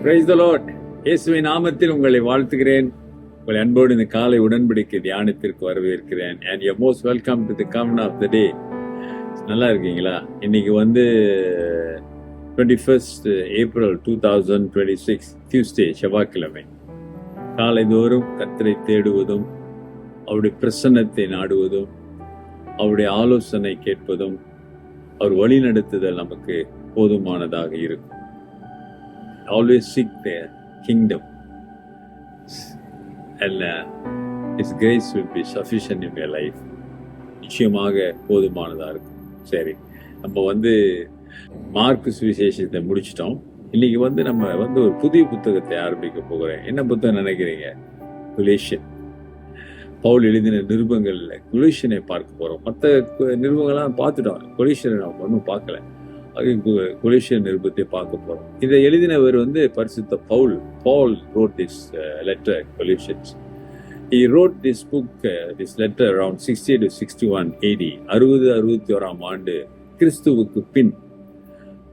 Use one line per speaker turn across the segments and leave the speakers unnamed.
Praise the Lord. இயேசுவின் நாமத்தில் உங்களை வாழ்த்துகிறேன். உங்களை அன்போடு இந்த காலை உடன்படிக்கை தியானத்திற்கு வரவேற்கிறேன். And you're most welcome to the covenant of the day. நல்லா இருக்கீங்களா? இன்னைக்கு 21st April 2026 Tuesday, செவ்வாய்க்கிழமை. காலைதோறும் கர்த்தரை தேடுவதும் அவருடைய பிரசன்னத்தை நாடுவதும் அவருடைய ஆலோசனை கேட்பதும் அவர் வழி நடத்துதல் நமக்கு போதுமானதாக இருக்கும். Always seek the kingdom and His grace will be sufficient in your life. நிச்சயமாக போதுமானதா இருக்கும். சரி, நம்ம மார்க்கு சுவிசேஷத்தை முடிச்சிட்டோம். இன்னைக்கு நம்ம ஒரு புதிய புத்தகத்தை ஆரம்பிக்க போகிறேன். என்ன புத்தகம் நினைக்கிறீங்க? கொலேஷியன். பவுல் எழுதின நிருபங்கள்ல கொலேஷியனை பார்க்க போறோம். மற்ற நிருபங்கள்லாம் பார்த்துட்டோம், கொலேஷியனை நம்ம ஒன்றும் பார்க்கல. கொலேஷியன் நிருபத்தை பார்க்க போறோம். இதை எழுதினவர் பரிசுத்த Pavul. Paul wrote this letter, Colossians. He wrote this book, this letter around 60 to 61 AD. 61 ஆண்டு கிறிஸ்துவுக்கு பின்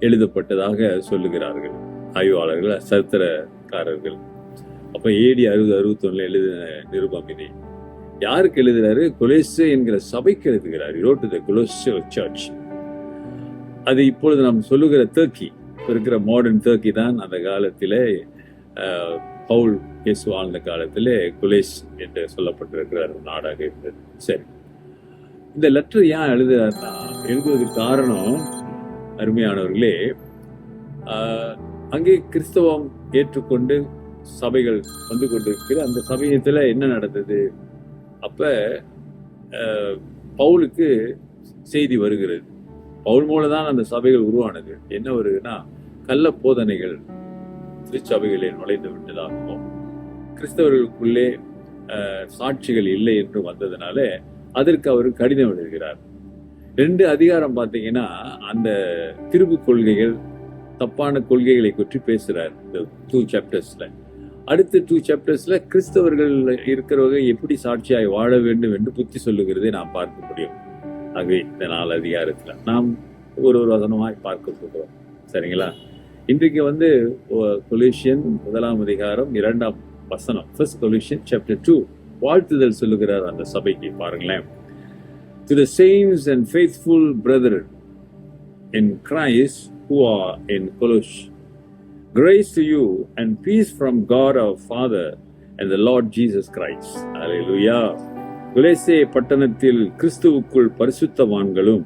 எழுதப்பட்டதாக சொல்லுகிறார்கள் ஆய்வாளர்கள், சரித்திரக்காரர்கள். அப்ப AD 60-61 எழுதின நிருபம் இது. யாருக்கு எழுதுறாரு? கொலோசே என்கிற சபைக்கு எழுதுகிறார். He wrote to the Colossian church. அது இப்பொழுது நாம் சொல்லுகிற டர்க்கி, இருக்கிற மாடர்ன் டர்க்கி தான் அந்த காலத்திலே பவுல் இயேசு வாழ்ந்த காலத்திலே குலேஸ் என்று சொல்லப்பட்டிருக்கிற நாடாக இருந்தது. சரி, இந்த லெட்டர் ஏன் எழுதுறாருன்னா, எழுதுவதற்கு காரணம் அருமையானவர்களே, அங்கே கிறிஸ்தவம் ஏற்றுக்கொண்டு சபைகள் வந்து கொண்டிருக்கிற அந்த சமயத்துல என்ன நடந்தது? அப்ப பவுலுக்கு செய்தி வருகிறது. பவுல் மூலம் தான் அந்த சபைகள் உருவானது. என்ன வருதுன்னா, கள்ள போதனைகள் திருச்சபைகளில் நுழைந்து விட்டதாகவும் கிறிஸ்தவர்களுக்குள்ளே சாட்சிகள் இல்லை என்று வந்ததுனால அதற்கு அவர் கடிதம் எழுதுகிறார். 2 அதிகாரம் பார்த்தீங்கன்னா அந்த திருப்பு கொள்கைகள், தப்பான கொள்கைகளை பற்றி பேசுறார் இந்த 2 சாப்டர்ஸ்ல. அடுத்த 2 சாப்டர்ஸ்ல கிறிஸ்தவர்கள் இருக்கிறவங்க எப்படி சாட்சியாய் வாழ வேண்டும் என்று புத்தி சொல்லுகிறதை நாம் பார்க்க முடியும். ஆகவே இந்த 4 அதிகாரத்துல நாம் ஒரு வசனமாய் பார்க்க போகிறோம். சரிங்களா? இன்றைக்கு கொலோசியன் 1 அதிகாரம் 2 வசனம், 1 Colossians chapter 2 வாழ்த்துதல் சொல்லுகிறார் அந்த சபைக்கு. பாருங்களேன். To the saints and faithful brethren in Christ who are in Colossae, grace to you and peace from God our Father and the Lord Jesus Christ. Hallelujah. கொலோசே பட்டணத்தில் கிறிஸ்துவுக்குள் பரிசுத்தவான்களும்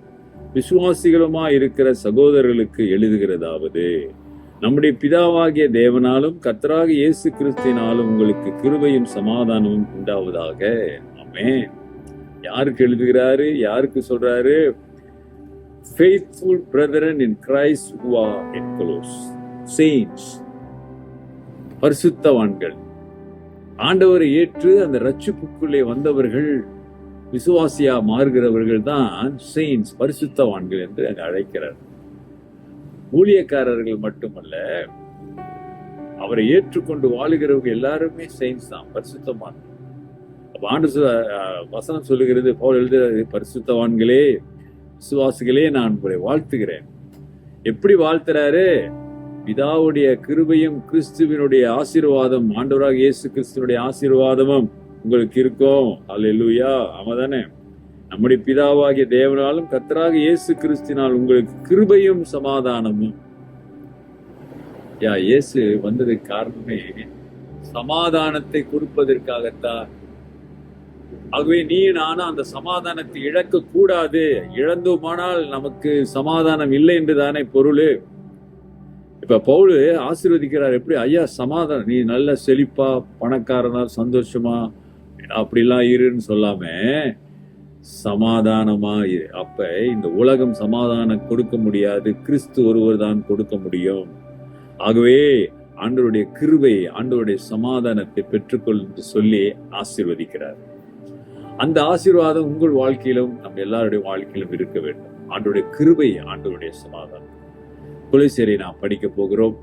விசுவாசிகளுமாய் இருக்கிற சகோதரர்களுக்கு எழுதுகிறதாவது, நம்முடைய பிதாவாகிய தேவனாலும் கர்த்தராகிய இயேசு கிறிஸ்துவினாலும் உங்களுக்கு கிருபையும் சமாதானமும் உண்டாவதாக. ஆமென். யாருக்கு எழுதுகிறாரு? யாருக்கு சொல்றாரு? Faithful brethren in Christ who are in Colossae. Saints, பரிசுத்தவான்கள், ஆண்டவரை ஏற்று அந்த ரட்சிப்புக்குள்ளே வந்தவர்கள், விசுவாசியா மாறுகிறவர்கள் தான் செயின்ஸ், பரிசுத்தவான்கள் என்று அங்கு அழைக்கிறார். ஊழியக்காரர்கள் மட்டுமல்ல, அவரை ஏற்றுக்கொண்டு வாழுகிறவங்க எல்லாருமே செயின்ஸ் தான், பரிசுத்தவான்கள். அப்ப ஆண்டு வசனம் சொல்லுகிறது, பவுல் எழுதுகிறது, பரிசுத்தவான்களே, விசுவாசிகளே, நான் உங்களை வாழ்த்துகிறேன். எப்படி வாழ்த்துறாரு? பிதாவுடைய கிருபையும் கிறிஸ்துவினுடைய ஆசீர்வாதம், ஆண்டவராக இயேசு கிறிஸ்துவினுடைய ஆசீர்வாதமும் உங்களுக்கு இருக்கும். அல்லேலூயா. ஆமாதானே? நம்முடைய பிதாவாகிய தேவனாலும் கர்த்தராக இயேசு கிறிஸ்துவினால் உங்களுக்கு கிருபையும் சமாதானமும். இயேசு வந்ததுக்கு காரணமே சமாதானத்தை கொடுப்பதற்காகத்தான். ஆகவே நீ நானும் அந்த சமாதானத்தை இழக்க கூடாது. இழந்தோமானால் நமக்கு சமாதானம் இல்லை என்று தானே பொருள். இப்ப பவுல் ஆசீர்வதிக்கிறார். எப்படி? ஐயா, சமாதானம், நீ நல்ல செழிப்பா, பணக்காரனா, சந்தோஷமா, அப்படிலாம் இருன்னு சொல்லாம சமாதானமா இரு. அப்ப இந்த உலகம் சமாதானம் கொடுக்க முடியாது, கிறிஸ்து ஒருவர் தான் கொடுக்க முடியும். ஆகவே ஆண்டவருடைய கிருபை, ஆண்டவருடைய சமாதானத்தை பெற்றுக்கொள் என்று சொல்லி ஆசீர்வதிக்கிறார். அந்த ஆசீர்வாதம் உங்கள் வாழ்க்கையிலும் நம்ம எல்லாருடைய வாழ்க்கையிலும் இருக்க வேண்டும். ஆண்டவருடைய கிருபை, ஆண்டவருடைய சமாதானம். கொலோசியரை நாம் படிக்க போகிறோம்.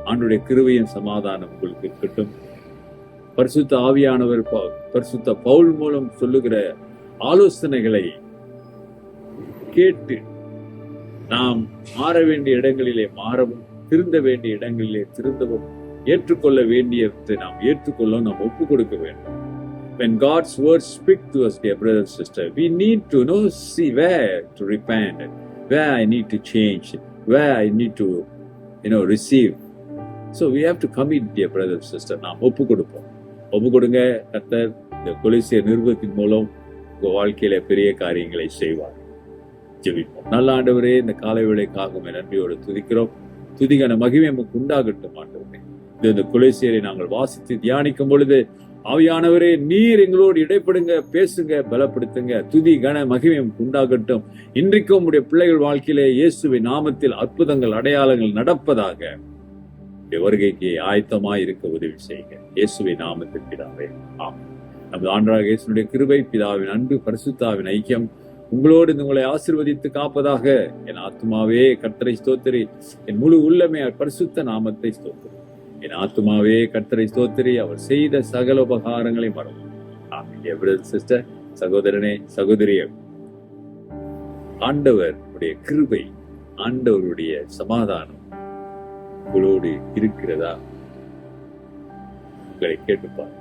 ஆண்டவருடைய கிருபையின் சமாதானம் உங்களுக்கு இருக்கட்டும். பரிசுத்த ஆவியானவர் பரிசுத்த பவுல் மூலம் சொல்லுகிற ஆலோசனைகளை கேட்டு நாம் மாற வேண்டிய இடங்களிலே மாறவும், திருந்த வேண்டிய இடங்களிலே திருந்தவும், ஏற்றுக்கொள்ள வேண்டியதை நாம் ஏற்றுக்கொள்ள நாம் ஒப்பு கொடுக்க வேண்டும். When God's words speak to us, dear brother and sister, we need to see where to repent, where I need to change, where I need to receive. So we have to commit, dear brother and sister. நாம் ஒப்பு கொடுப்போம். ஒப்பு கொடுங்க. கர்த்தர் இந்த கொலோசியர் நிருபத்தின் மூலம் உங்க வாழ்க்கையில பெரிய காரியங்களை செய்வார். ஜெபிப்போம். நல்ல ஆண்டவரே, இந்த காலை வேளைக்காக நன்றியோடு துதிக்கிறோம். துதிக்கான மகிமை நமக்கு உண்டாகட்டும் ஆண்டவரே. இந்த கொலோசியரை நாங்கள் வாசித்து தியானிக்கும் பொழுது ஆவியானவரே, நீர் எங்களோடு இடைப்படுங்க, பேசுங்க, பலப்படுத்துங்க. துதி கன மகிமை உண்டாகட்டும். இன்றைக்கும் உடைய பிள்ளைகள் வாழ்க்கையிலே இயேசுவின் நாமத்தில் அற்புதங்கள் அடையாளங்கள் நடப்பதாக வருகைக்கு ஆயத்தமாய் இருக்க உதவி செய்யுங்க. இயேசுவின் நாமத்தில் பிதாவே, ஆமென். நமது ஆண்டவராகிய இயேசுவினுடைய கிருபை, பிதாவின் அன்பு, பரிசுத்தாவின் ஐக்கியம் உங்களோடு உங்களை ஆசீர்வதித்து காப்பதாக. என் ஆத்துமாவே கர்த்தரை ஸ்தோத்திரி, என் முழு உள்ளமே பரிசுத்த நாமத்தை ஸ்தோத்திரி. என் ஆத்துமாவே கர்த்தரை ஸ்தோத்திரி, அவர் செய்த சகல உபகாரங்களை மறந்து. சிஸ்டர், சகோதரனே, சகோதரிய, ஆண்டவருடைய கிருபை, ஆண்டவருடைய சமாதானம் உங்களோடு இருக்கிறதா? உங்களை கேட்டுப்பார்.